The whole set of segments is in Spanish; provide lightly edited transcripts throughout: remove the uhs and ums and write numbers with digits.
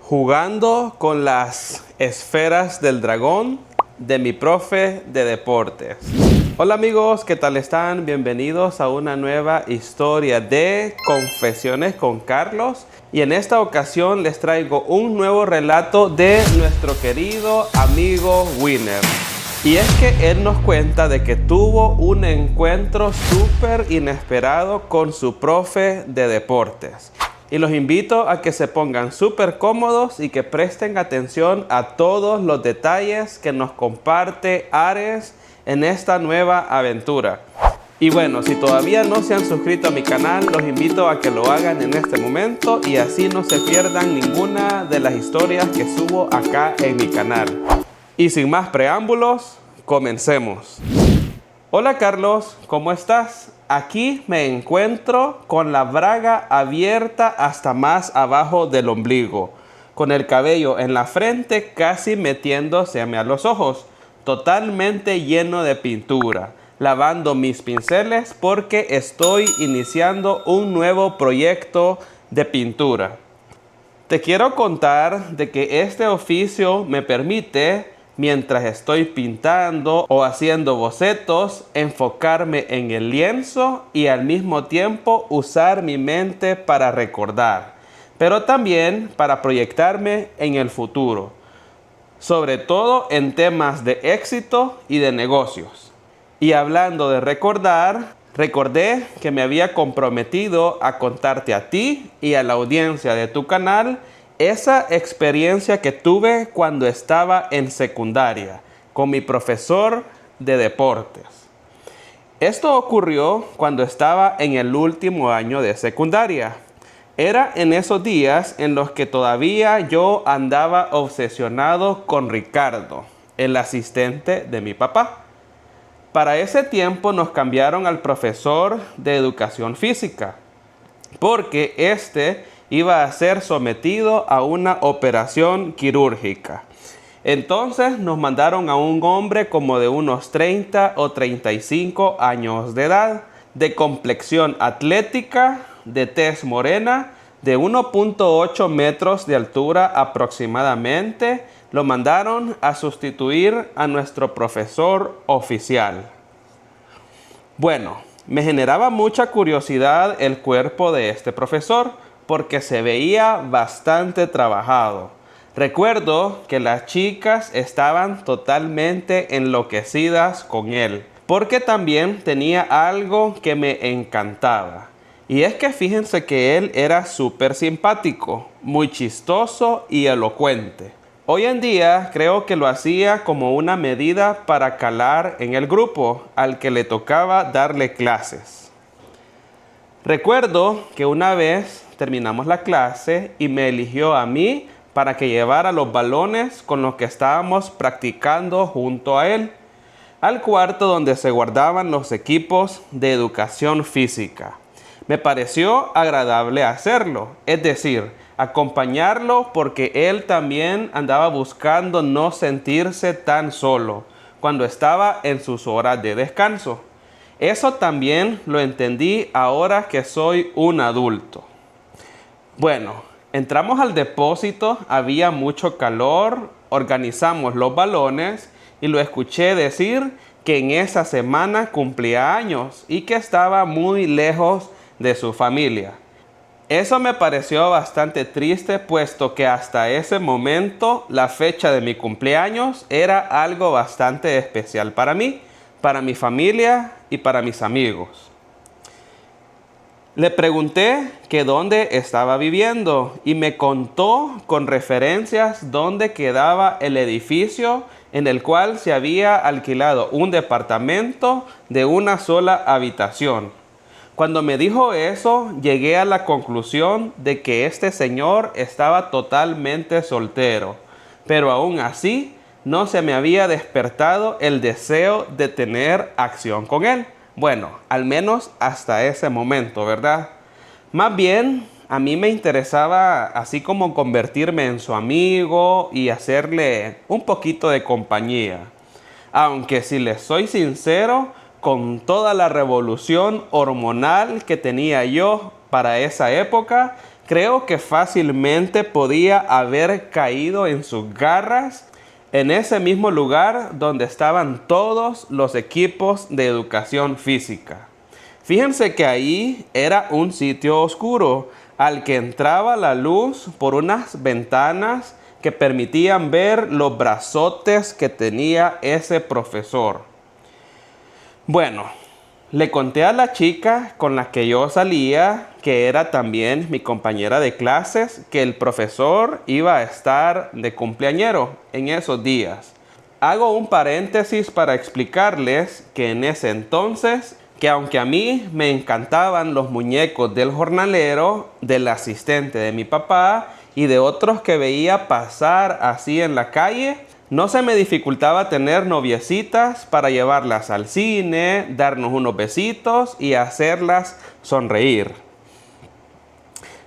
Jugando con las esferas del dragón de mi profe de deportes. Hola amigos, ¿qué tal están? Bienvenidos a una nueva historia de Confesiones con Carlos. Y en esta ocasión les traigo un nuevo relato de nuestro querido amigo Winner. Y es que él nos cuenta de que tuvo un encuentro súper inesperado con su profe de deportes. Y los invito a que se pongan súper cómodos y que presten atención a todos los detalles que nos comparte Ares en esta nueva aventura. Y bueno, si todavía no se han suscrito a mi canal, los invito a que lo hagan en este momento y así no se pierdan ninguna de las historias que subo acá en mi canal. Y sin más preámbulos, comencemos. Hola Carlos, ¿cómo estás? Aquí me encuentro con la braga abierta hasta más abajo del ombligo, con el cabello en la frente casi metiéndoseme a los ojos, totalmente lleno de pintura, lavando mis pinceles porque estoy iniciando un nuevo proyecto de pintura. Te quiero contar de que este oficio me permite, mientras estoy pintando o haciendo bocetos, enfocarme en el lienzo y al mismo tiempo usar mi mente para recordar, pero también para proyectarme en el futuro, sobre todo en temas de éxito y de negocios. Y hablando de recordar, recordé que me había comprometido a contarte a ti y a la audiencia de tu canal esa experiencia que tuve cuando estaba en secundaria con mi profesor de deportes. Esto ocurrió cuando estaba en el último año de secundaria. Era en esos días en los que todavía yo andaba obsesionado con Ricardo, el asistente de mi papá. Para ese tiempo nos cambiaron al profesor de educación física, porque iba a ser sometido a una operación quirúrgica. Entonces nos mandaron a un hombre como de unos 30 o 35 años de edad, de complexión atlética, de tez morena, de 1.8 metros de altura aproximadamente. Lo mandaron a sustituir a nuestro profesor oficial. Bueno, me generaba mucha curiosidad el cuerpo de este profesor, porque se veía bastante trabajado. Recuerdo que las chicas estaban totalmente enloquecidas con él, porque también tenía algo que me encantaba. Y es que fíjense que él era súper simpático, muy chistoso y elocuente. Hoy en día creo que lo hacía como una medida para calar en el grupo al que le tocaba darle clases. Recuerdo que una vez terminamos la clase y me eligió a mí para que llevara los balones con los que estábamos practicando junto a él al cuarto donde se guardaban los equipos de educación física. Me pareció agradable hacerlo, es decir, acompañarlo, porque él también andaba buscando no sentirse tan solo cuando estaba en sus horas de descanso. Eso también lo entendí ahora que soy un adulto. Bueno, entramos al depósito, había mucho calor, organizamos los balones y lo escuché decir que en esa semana cumplía años y que estaba muy lejos de su familia. Eso me pareció bastante triste, puesto que hasta ese momento la fecha de mi cumpleaños era algo bastante especial para mí, para mi familia y para mis amigos. Le pregunté que dónde estaba viviendo y me contó con referencias dónde quedaba el edificio en el cual se había alquilado un departamento de una sola habitación. Cuando me dijo eso, llegué a la conclusión de que este señor estaba totalmente soltero, pero aún así no se me había despertado el deseo de tener acción con él. Bueno, al menos hasta ese momento, ¿verdad? Más bien, a mí me interesaba así como convertirme en su amigo y hacerle un poquito de compañía. Aunque si les soy sincero, con toda la revolución hormonal que tenía yo para esa época, creo que fácilmente podía haber caído en sus garras en ese mismo lugar donde estaban todos los equipos de educación física. Fíjense que ahí era un sitio oscuro al que entraba la luz por unas ventanas que permitían ver los brazotes que tenía ese profesor. Bueno, le conté a la chica con la que yo salía, que era también mi compañera de clases, que el profesor iba a estar de cumpleañero en esos días. Hago un paréntesis para explicarles que en ese entonces, que aunque a mí me encantaban los muñecos del jornalero, del asistente de mi papá y de otros que veía pasar así en la calle, no se me dificultaba tener noviecitas para llevarlas al cine, darnos unos besitos y hacerlas sonreír.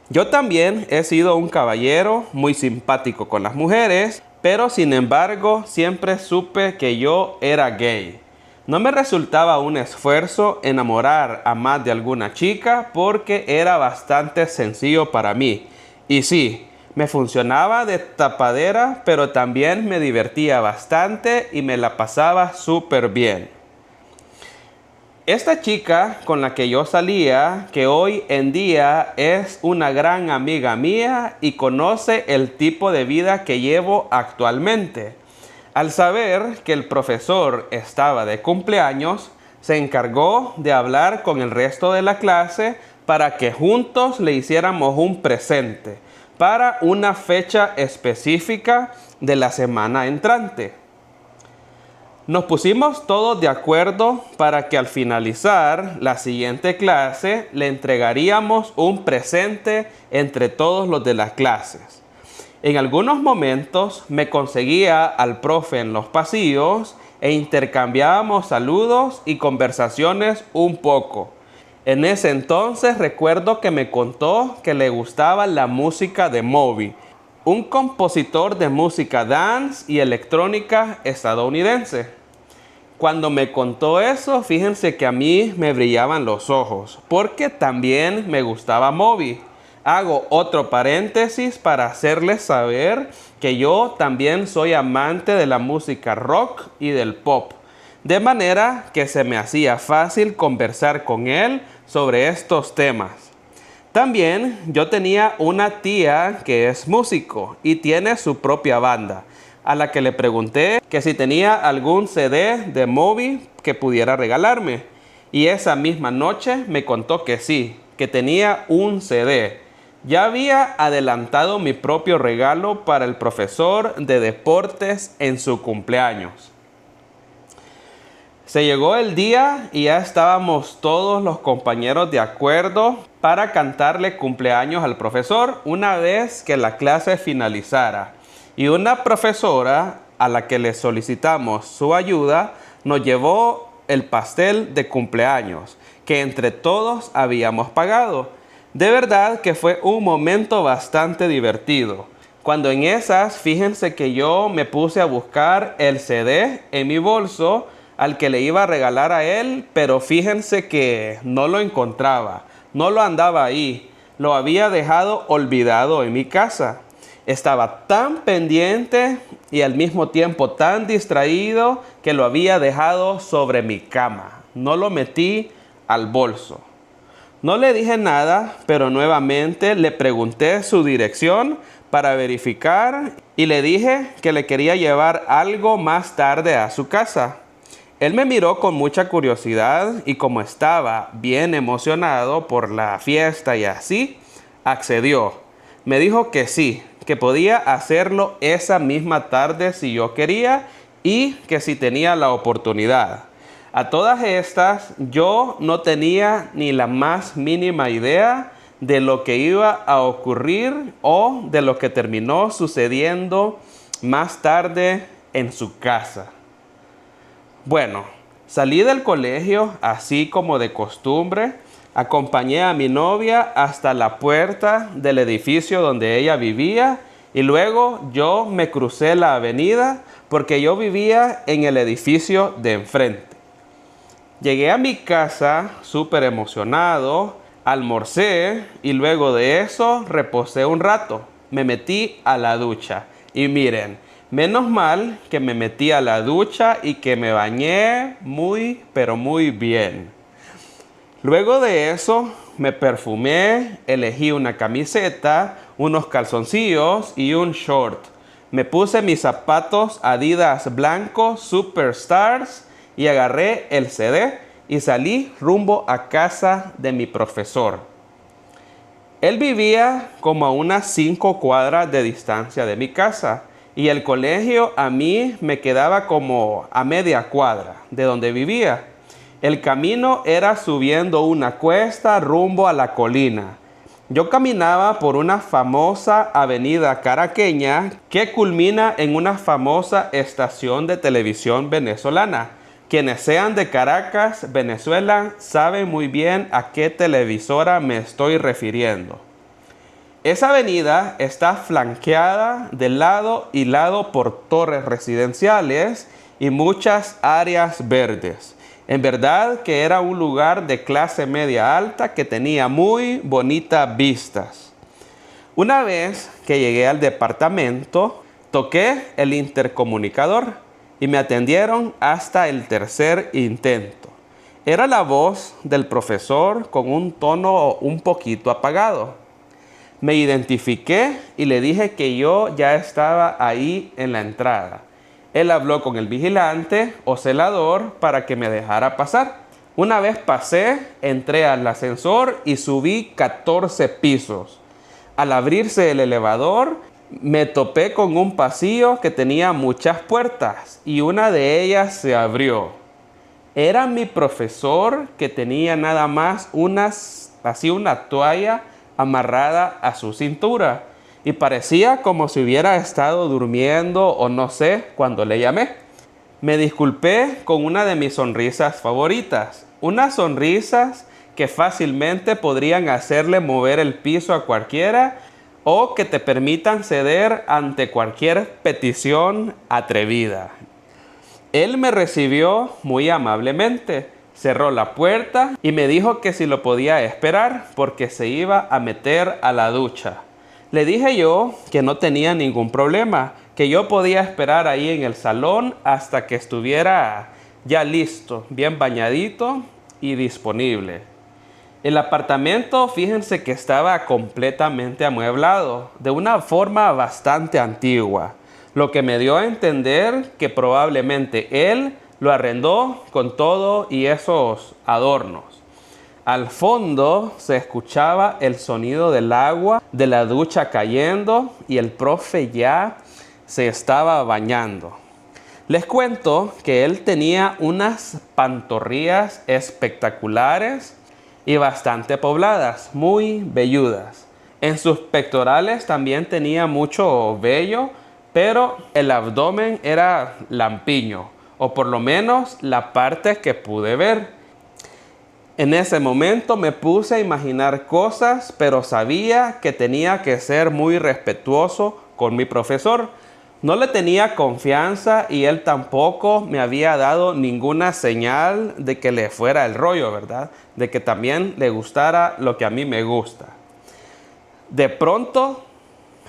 Yo también he sido un caballero muy simpático con las mujeres, pero sin embargo siempre supe que yo era gay. No me resultaba un esfuerzo enamorar a más de alguna chica porque era bastante sencillo para mí. Y sí, me funcionaba de tapadera, pero también me divertía bastante y me la pasaba súper bien. Esta chica con la que yo salía, que hoy en día es una gran amiga mía y conoce el tipo de vida que llevo actualmente, al saber que el profesor estaba de cumpleaños, se encargó de hablar con el resto de la clase para que juntos le hiciéramos un presente para una fecha específica de la semana entrante. Nos pusimos todos de acuerdo para que al finalizar la siguiente clase le entregaríamos un presente entre todos los de las clases. En algunos momentos me conseguía al profe en los pasillos e intercambiábamos saludos y conversaciones un poco. En ese entonces recuerdo que me contó que le gustaba la música de Moby, un compositor de música dance y electrónica estadounidense. Cuando me contó eso, fíjense que a mí me brillaban los ojos, porque también me gustaba Moby. Hago otro paréntesis para hacerles saber que yo también soy amante de la música rock y del pop, de manera que se me hacía fácil conversar con él sobre estos temas. También yo tenía una tía que es músico y tiene su propia banda, a la que le pregunté que si tenía algún CD de Moby que pudiera regalarme. Y esa misma noche me contó que sí, que tenía un CD. Ya había adelantado mi propio regalo para el profesor de deportes en su cumpleaños. Se llegó el día y ya estábamos todos los compañeros de acuerdo para cantarle cumpleaños al profesor una vez que la clase finalizara. Y una profesora a la que le solicitamos su ayuda nos llevó el pastel de cumpleaños que entre todos habíamos pagado. De verdad que fue un momento bastante divertido. Cuando en esas, fíjense que yo me puse a buscar el CD en mi bolso al que le iba a regalar a él, pero fíjense que no lo encontraba, no lo andaba ahí, lo había dejado olvidado en mi casa. Estaba tan pendiente y al mismo tiempo tan distraído que lo había dejado sobre mi cama. No lo metí al bolso. No le dije nada, pero nuevamente le pregunté su dirección para verificar y le dije que le quería llevar algo más tarde a su casa. Él me miró con mucha curiosidad y como estaba bien emocionado por la fiesta y así, accedió. Me dijo que sí, que podía hacerlo esa misma tarde si yo quería y que si tenía la oportunidad. A todas estas, yo no tenía ni la más mínima idea de lo que iba a ocurrir o de lo que terminó sucediendo más tarde en su casa. Bueno, salí del colegio así como de costumbre. Acompañé a mi novia hasta la puerta del edificio donde ella vivía y luego yo me crucé la avenida porque yo vivía en el edificio de enfrente. Llegué a mi casa súper emocionado, Almorcé y luego de eso reposé un rato. Me metí a la ducha. Y miren, menos mal que me metí a la ducha y que me bañé muy, pero muy bien. Luego de eso me perfumé, elegí una camiseta, unos calzoncillos y un short. Me puse mis zapatos Adidas blancos Superstars y agarré el CD y salí rumbo a casa de mi profesor. Él vivía como a unas 5 cuadras de distancia de mi casa y el colegio a mí me quedaba como a media cuadra de donde vivía. El camino era subiendo una cuesta rumbo a la colina. Yo caminaba por una famosa avenida caraqueña que culmina en una famosa estación de televisión venezolana. Quienes sean de Caracas, Venezuela, saben muy bien a qué televisora me estoy refiriendo. Esa avenida está flanqueada de lado y lado por torres residenciales y muchas áreas verdes. En verdad que era un lugar de clase media alta que tenía muy bonitas vistas. Una vez que llegué al departamento, toqué el intercomunicador y me atendieron hasta el tercer intento. Era la voz del profesor con un tono un poquito apagado. Me identifiqué y le dije que yo ya estaba ahí en la entrada. Él habló con el vigilante o celador para que me dejara pasar. Una vez pasé, entré al ascensor y subí 14 pisos. Al abrirse el elevador, me topé con un pasillo que tenía muchas puertas y una de ellas se abrió. Era mi profesor que tenía nada más una toalla amarrada a su cintura y parecía como si hubiera estado durmiendo o no sé cuando le llamé. Me disculpé con una de mis sonrisas favoritas, unas sonrisas que fácilmente podrían hacerle mover el piso a cualquiera o que te permitan ceder ante cualquier petición atrevida. Él me recibió muy amablemente, cerró la puerta y me dijo que si lo podía esperar porque se iba a meter a la ducha. Le dije yo que no tenía ningún problema, que yo podía esperar ahí en el salón hasta que estuviera ya listo, bien bañadito y disponible. El apartamento, fíjense que estaba completamente amueblado, de una forma bastante antigua, lo que me dio a entender que probablemente él lo arrendó con todo y esos adornos. Al fondo se escuchaba el sonido del agua de la ducha cayendo y el profe ya se estaba bañando. Les cuento que él tenía unas pantorrillas espectaculares y bastante pobladas, muy velludas. En sus pectorales también tenía mucho vello, pero el abdomen era lampiño, o por lo menos la parte que pude ver. En ese momento me puse a imaginar cosas, pero sabía que tenía que ser muy respetuoso con mi profesor. No le tenía confianza y él tampoco me había dado ninguna señal de que le fuera el rollo, ¿verdad? De que también le gustara lo que a mí me gusta. De pronto,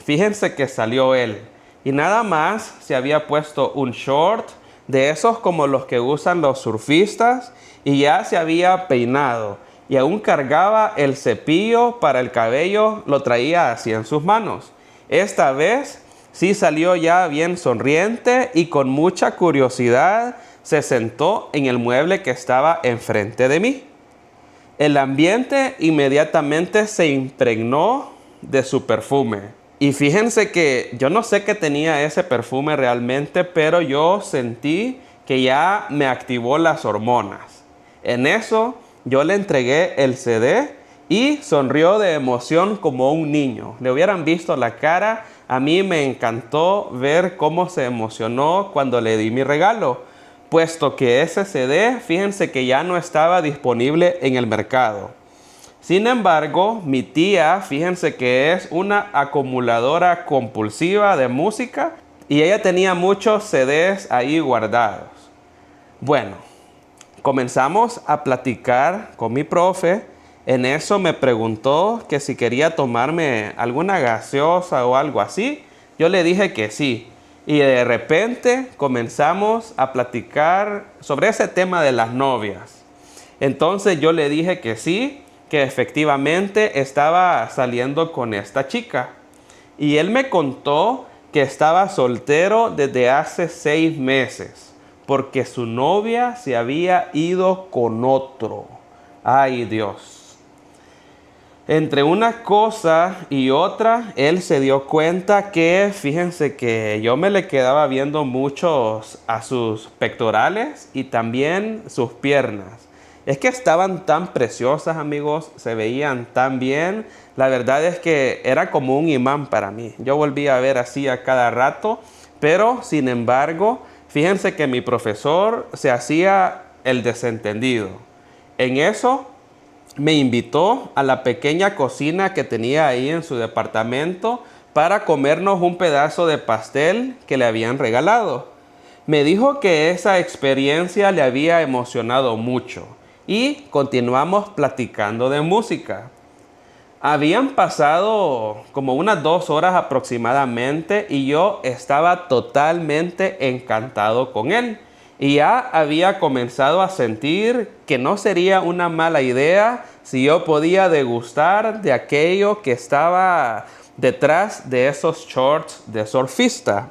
fíjense que salió él y nada más se había puesto un short de esos como los que usan los surfistas y ya se había peinado y aún cargaba el cepillo para el cabello, lo traía así en sus manos. Esta vez sí salió ya bien sonriente y con mucha curiosidad se sentó en el mueble que estaba enfrente de mí. El ambiente inmediatamente se impregnó de su perfume. Y fíjense que yo no sé qué tenía ese perfume realmente, pero yo sentí que ya me activó las hormonas. En eso yo le entregué el CD y sonrió de emoción como un niño. Le hubieran visto la cara. A mí me encantó ver cómo se emocionó cuando le di mi regalo, puesto que ese CD, fíjense que ya no estaba disponible en el mercado. Sin embargo, mi tía, fíjense que es una acumuladora compulsiva de música y ella tenía muchos CDs ahí guardados. Bueno, comenzamos a platicar con mi profe En eso me preguntó que si quería tomarme alguna gaseosa o algo así. Yo le dije que sí. Y de repente comenzamos a platicar sobre ese tema de las novias. Entonces yo le dije que sí, que efectivamente estaba saliendo con esta chica. Y él me contó que estaba soltero desde hace 6 meses, porque su novia se había ido con otro. Ay, Dios. Entre una cosa y otra, él se dio cuenta que, fíjense que yo me le quedaba viendo mucho a sus pectorales y también sus piernas. Es que estaban tan preciosas, amigos, se veían tan bien. La verdad es que era como un imán para mí. Yo volvía a ver así a cada rato, pero sin embargo, fíjense que mi profesor se hacía el desentendido. En eso me invitó a la pequeña cocina que tenía ahí en su departamento para comernos un pedazo de pastel que le habían regalado. Me dijo que esa experiencia le había emocionado mucho y continuamos platicando de música. Habían pasado como unas 2 horas aproximadamente y yo estaba totalmente encantado con él. Y ya había comenzado a sentir que no sería una mala idea si yo podía degustar de aquello que estaba detrás de esos shorts de surfista.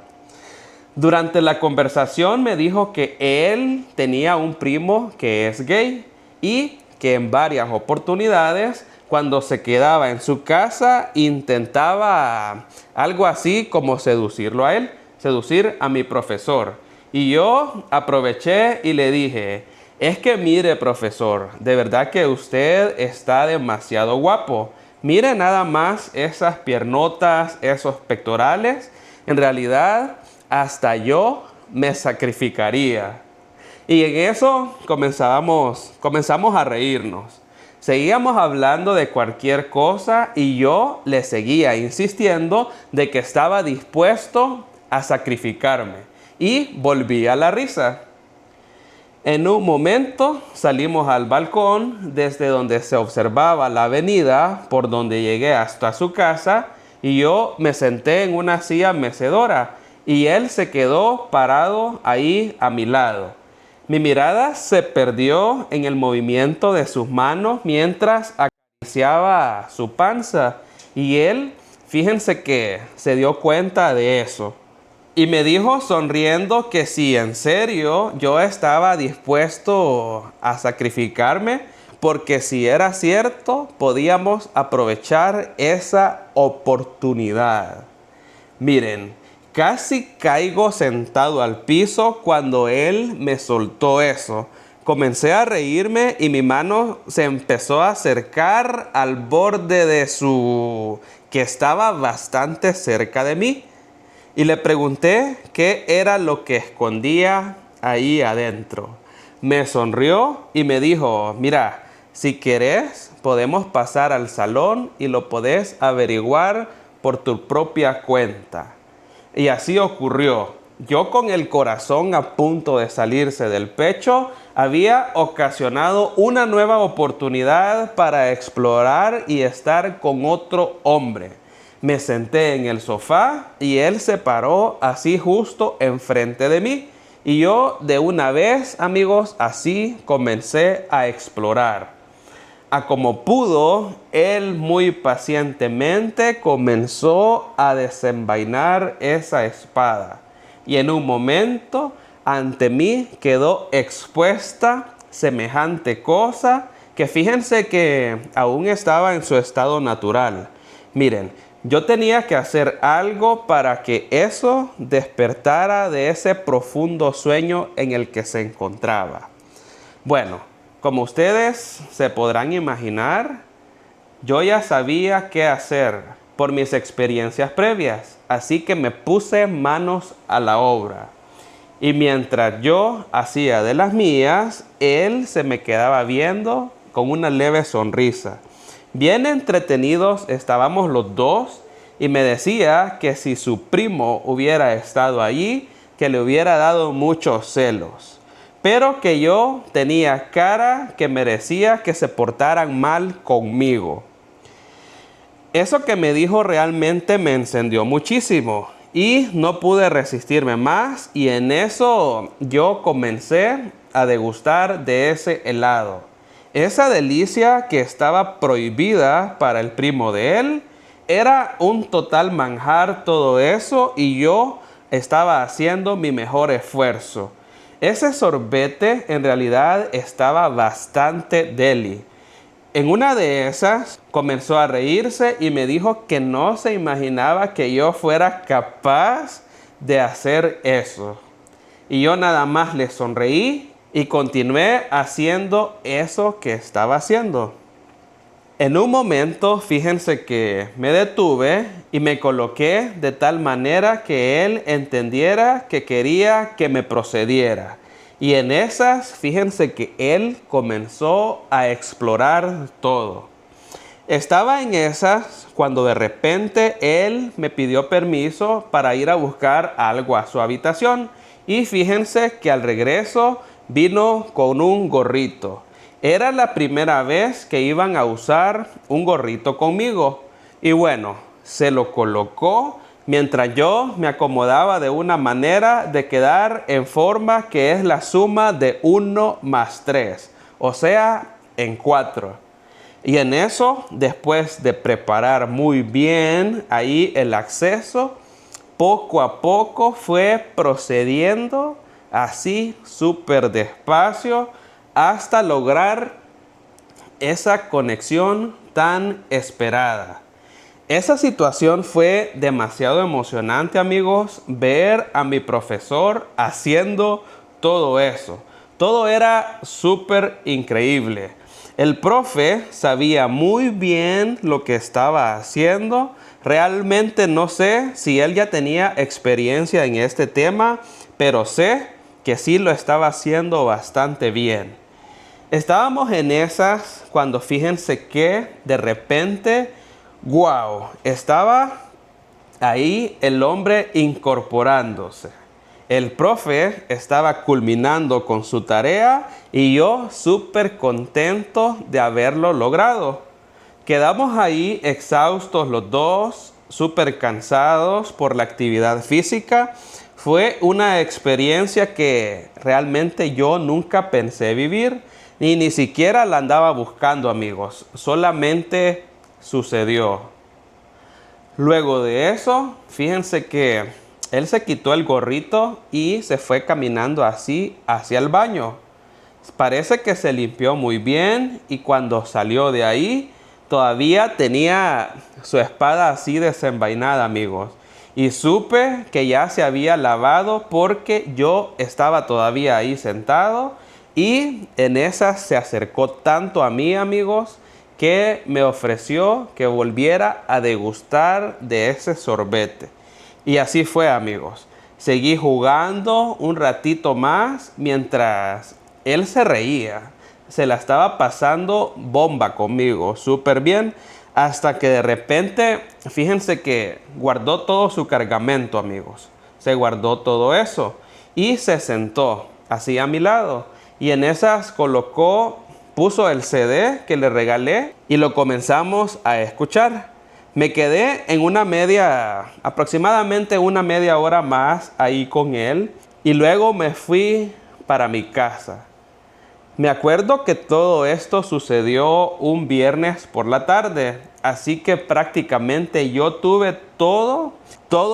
Durante la conversación me dijo que él tenía un primo que es gay y que en varias oportunidades, cuando se quedaba en su casa, intentaba algo así como seducirlo a él, seducir a mi profesor. Y yo aproveché y le dije, es que mire, profesor, de verdad que usted está demasiado guapo. Mire nada más esas piernotas, esos pectorales. En realidad, hasta yo me sacrificaría. Y en eso comenzamos a reírnos. Seguíamos hablando de cualquier cosa y yo le seguía insistiendo de que estaba dispuesto a sacrificarme. Y volví a la risa. En un momento salimos al balcón desde donde se observaba la avenida por donde llegué hasta su casa y yo me senté en una silla mecedora y él se quedó parado ahí a mi lado. Mi mirada se perdió en el movimiento de sus manos mientras acariciaba su panza y él, fíjense que se dio cuenta de eso. Y me dijo sonriendo que si en serio yo estaba dispuesto a sacrificarme, porque si era cierto, podíamos aprovechar esa oportunidad. Miren, casi caigo sentado al piso cuando él me soltó eso. Comencé a reírme y mi mano se empezó a acercar al borde de que estaba bastante cerca de mí. Y le pregunté qué era lo que escondía ahí adentro. Me sonrió y me dijo, mira, si querés podemos pasar al salón y lo podés averiguar por tu propia cuenta. Y así ocurrió. Yo con el corazón a punto de salirse del pecho, había ocasionado una nueva oportunidad para explorar y estar con otro hombre. Me senté en el sofá y él se paró así justo enfrente de mí. Y yo de una vez, amigos, así comencé a explorar. A como pudo, él muy pacientemente comenzó a desenvainar esa espada. Y en un momento, ante mí quedó expuesta semejante cosa que fíjense que aún estaba en su estado natural. Miren, yo tenía que hacer algo para que eso despertara de ese profundo sueño en el que se encontraba. Bueno, como ustedes se podrán imaginar, yo ya sabía qué hacer por mis experiencias previas, así que me puse manos a la obra. Y mientras yo hacía de las mías, él se me quedaba viendo con una leve sonrisa. Bien entretenidos estábamos los dos y me decía que si su primo hubiera estado allí, que le hubiera dado muchos celos. pero que yo tenía cara que merecía que se portaran mal conmigo. Eso que me dijo realmente me encendió muchísimo y no pude resistirme más, y en eso yo comencé a degustar de ese helado. Esa delicia que estaba prohibida para el primo de él, era un total manjar todo eso, y yo estaba haciendo mi mejor esfuerzo. Ese sorbete en realidad estaba bastante deli. En una de esas comenzó a reírse y me dijo que no se imaginaba que yo fuera capaz de hacer eso. Y yo nada más le sonreí y continué haciendo eso que estaba haciendo. En un momento, fíjense que me detuve y me coloqué de tal manera que él entendiera que quería que me procediera. Y en esas, fíjense que él comenzó a explorar todo. Estaba en esas cuando de repente él me pidió permiso para ir a buscar algo a su habitación. Y fíjense que al regreso vino con un gorrito. Era la primera vez que iban a usar un gorrito conmigo. Y bueno, se lo colocó mientras yo me acomodaba de una manera de quedar en forma que es la suma de 1 más 3. O sea, en 4. Y en eso, después de preparar muy bien ahí el acceso, poco a poco fue procediendo así súper despacio hasta lograr esa conexión tan esperada. Esa situación fue demasiado emocionante, amigos, ver a mi profesor haciendo todo eso. Todo era súper increíble. El profe sabía muy bien lo que estaba haciendo. Realmente no sé si él ya tenía experiencia en este tema, pero sé que sí lo estaba haciendo bastante bien. Estábamos en esas cuando fíjense que de repente, wow, estaba ahí el hombre incorporándose. El profe estaba culminando con su tarea y yo súper contento de haberlo logrado. Quedamos ahí exhaustos los dos, súper cansados por la actividad física. Fue una experiencia que realmente yo nunca pensé vivir, ni siquiera la andaba buscando, amigos. Solamente sucedió. Luego de eso, fíjense que él se quitó el gorrito y se fue caminando así hacia el baño. Parece que se limpió muy bien, y cuando salió de ahí, todavía tenía su espada así desenvainada, amigos. Y supe que ya se había lavado porque yo estaba todavía ahí sentado, y en esas se acercó tanto a mí, amigos, que me ofreció que volviera a degustar de ese sorbete. Y así fue, amigos. Seguí jugando un ratito más mientras él se reía. Se la estaba pasando bomba conmigo, súper bien. Hasta que de repente, fíjense que guardó todo su cargamento, amigos. Se guardó todo eso y se sentó así a mi lado. Y en esas puso el CD que le regalé y lo comenzamos a escuchar. Me quedé en aproximadamente una media hora más ahí con él, y luego me fui para mi casa. Me acuerdo que todo esto sucedió un viernes por la tarde, así que prácticamente yo tuve todo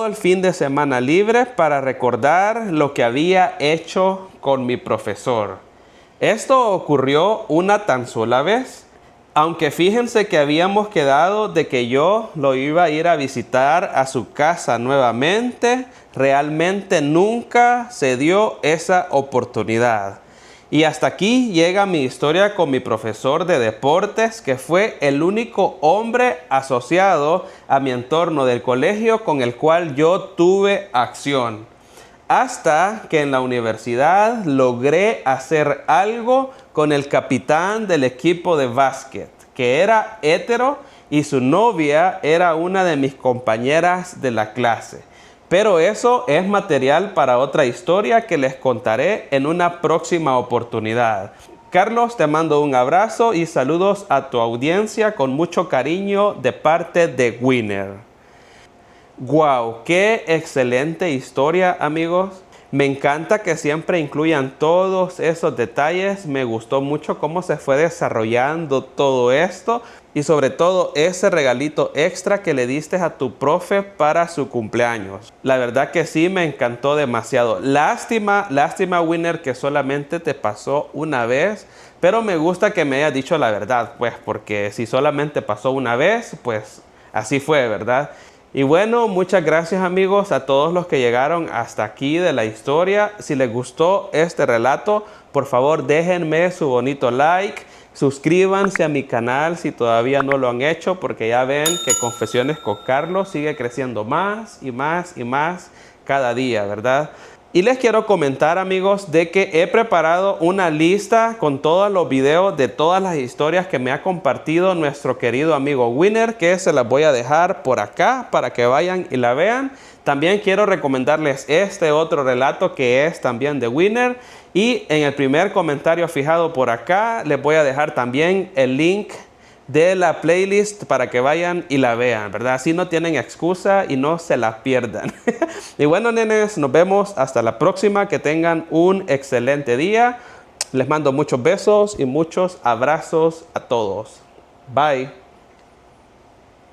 el fin de semana libre para recordar lo que había hecho con mi profesor. Esto ocurrió una tan sola vez. Aunque fíjense que habíamos quedado de que yo lo iba a ir a visitar a su casa nuevamente, realmente nunca se dio esa oportunidad. Y hasta aquí llega mi historia con mi profesor de deportes, que fue el único hombre asociado a mi entorno del colegio con el cual yo tuve acción. Hasta que en la universidad logré hacer algo con el capitán del equipo de básquet, que era hétero y su novia era una de mis compañeras de la clase. Pero eso es material para otra historia que les contaré en una próxima oportunidad. Carlos, te mando un abrazo y saludos a tu audiencia con mucho cariño de parte de Winner. ¡Wow! ¡Qué excelente historia, amigos! Me encanta que siempre incluyan todos esos detalles. Me gustó mucho cómo se fue desarrollando todo esto. Y sobre todo ese regalito extra que le diste a tu profe para su cumpleaños. La verdad que sí, me encantó demasiado. Lástima, Winner, que solamente te pasó una vez. Pero me gusta que me hayas dicho la verdad, pues, porque si solamente pasó una vez, pues así fue, ¿verdad? Y bueno, muchas gracias, amigos, a todos los que llegaron hasta aquí de la historia. Si les gustó este relato, por favor déjenme su bonito like. Suscríbanse a mi canal si todavía no lo han hecho, porque ya ven que Confesiones con Carlos sigue creciendo más y más y más cada día, ¿verdad? Y les quiero comentar, amigos, de que he preparado una lista con todos los videos de todas las historias que me ha compartido nuestro querido amigo Winner, que se las voy a dejar por acá para que vayan y la vean. También quiero recomendarles este otro relato que es también de Winner. Y en el primer comentario fijado por acá les voy a dejar también el link de la playlist para que vayan y la vean, ¿verdad? Así no tienen excusa y no se la pierdan. Y bueno, nenes, nos vemos hasta la próxima. Que tengan un excelente día. Les mando muchos besos y muchos abrazos a todos. Bye.